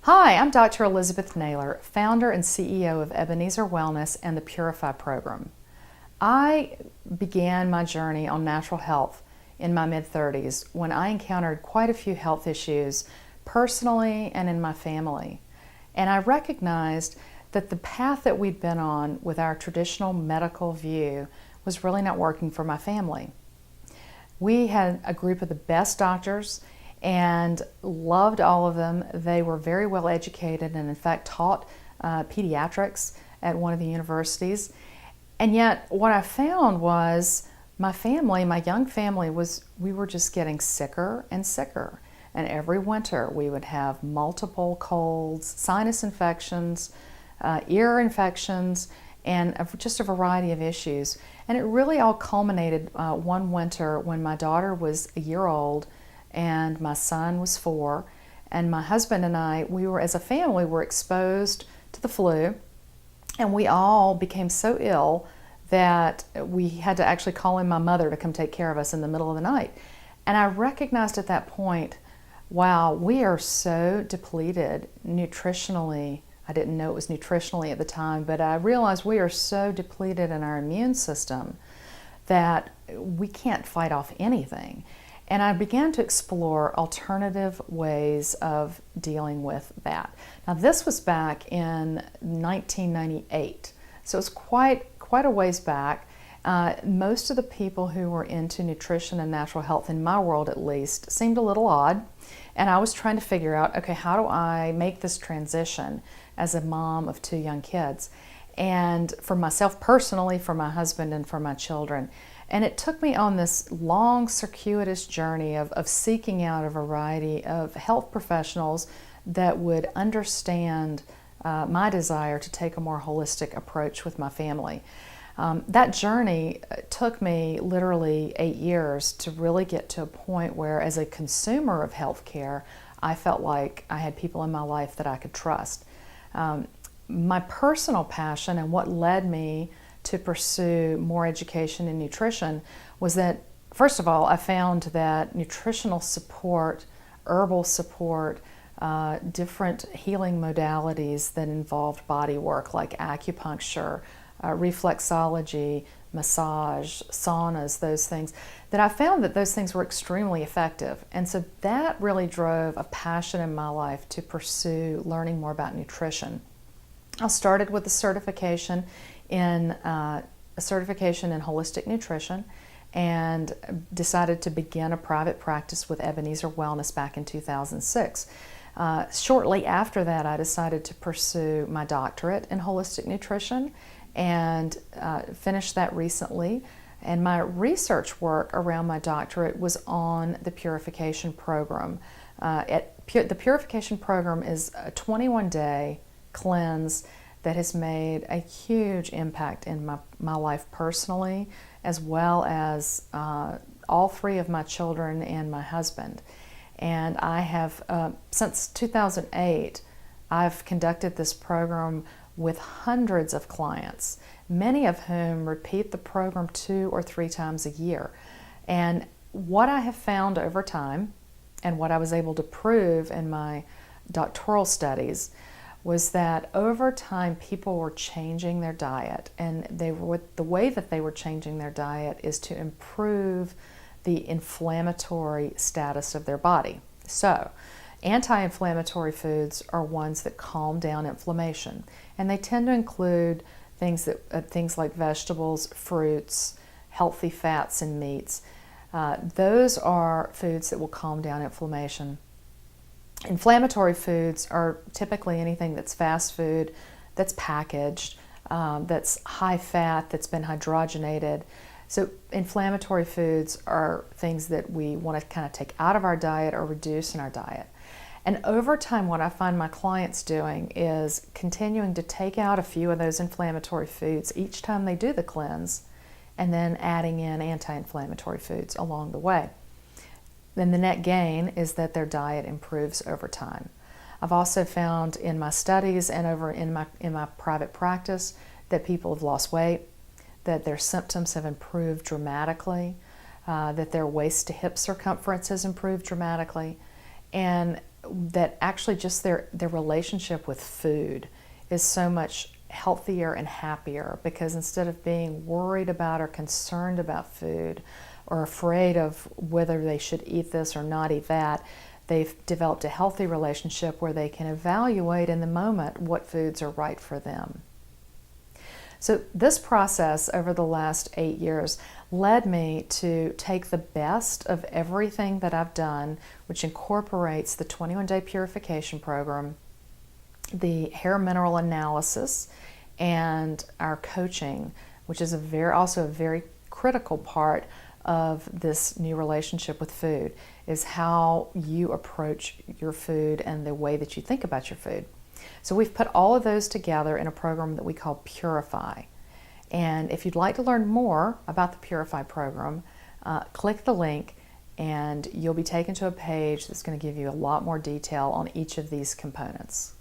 Hi, I'm Dr. Elizabeth Naylor, founder and CEO of Ebenezer Wellness and the Purify program. I began my journey on natural health in my mid-30s when I encountered quite a few health issues personally and in my family. And I recognized that the path that we'd been on with our traditional medical view was really not working for my family. We had a group of the best doctors and loved all of them. They were very well educated and in fact taught pediatrics at one of the universities. And yet what I found was my family, my young family, we were just getting sicker and sicker. And every winter we would have multiple colds, sinus infections, ear infections, and just a variety of issues. And it really all culminated one winter when my daughter was a year old and my son was 4, and my husband and I, as a family, were exposed to the flu, and we all became so ill that we had to actually call in my mother to come take care of us in the middle of the night. And I recognized at that point, wow, we are so depleted nutritionally. I didn't know it was nutritionally at the time, but I realized we are so depleted in our immune system that we can't fight off anything. And I began to explore alternative ways of dealing with that. Now, this was back in 1998, so it's quite a ways back. Most of the people who were into nutrition and natural health, in my world at least, seemed a little odd. And I was trying to figure out, okay, how do I make this transition as a mom of 2 young kids? And for myself personally, for my husband, and for my children. And it took me on this long, circuitous journey of seeking out a variety of health professionals that would understand my desire to take a more holistic approach with my family. That journey took me literally 8 years to really get to a point where, as a consumer of healthcare, I felt like I had people in my life that I could trust. My personal passion and what led me to pursue more education in nutrition was that, first of all, I found that nutritional support, herbal support, different healing modalities that involved body work like acupuncture, reflexology, massage, saunas, those things, that I found that those things were extremely effective. And so that really drove a passion in my life to pursue learning more about nutrition. I started with a certification in holistic nutrition and decided to begin a private practice with Ebenezer Wellness back in 2006. Shortly after that, I decided to pursue my doctorate in holistic nutrition and finished that recently. And my research work around my doctorate was on the Purification program. The Purification program is a 21-day cleanse that has made a huge impact in my life personally, as well as all 3 of my children and my husband. And I have, since 2008, I've conducted this program with hundreds of clients, many of whom repeat the program 2 or 3 times a year. And what I have found over time, and what I was able to prove in my doctoral studies, was that over time people were changing their diet, and the way that they were changing their diet is to improve the inflammatory status of their body. So anti-inflammatory foods are ones that calm down inflammation, and they tend to include things like vegetables, fruits, healthy fats and meats. Those are foods that will calm down inflammation. Inflammatory foods are typically anything that's fast food, that's packaged, that's high fat, that's been hydrogenated. So inflammatory foods are things that we want to kind of take out of our diet or reduce in our diet. And over time, what I find my clients doing is continuing to take out a few of those inflammatory foods each time they do the cleanse, and then adding in anti-inflammatory foods along the way. Then the net gain is that their diet improves over time. I've also found in my studies and over in my private practice that people have lost weight, that their symptoms have improved dramatically, that their waist to hip circumference has improved dramatically. And that actually just their relationship with food is so much healthier and happier, because instead of being worried about or concerned about food or afraid of whether they should eat this or not eat that, they've developed a healthy relationship where they can evaluate in the moment what foods are right for them. So this process over the last 8 years led me to take the best of everything that I've done, which incorporates the 21-day purification program, the hair mineral analysis, and our coaching, which is also a very critical part of this new relationship with food, is how you approach your food and the way that you think about your food. So we've put all of those together in a program that we call Purify. And if you'd like to learn more about the Purify program, click the link and you'll be taken to a page that's going to give you a lot more detail on each of these components.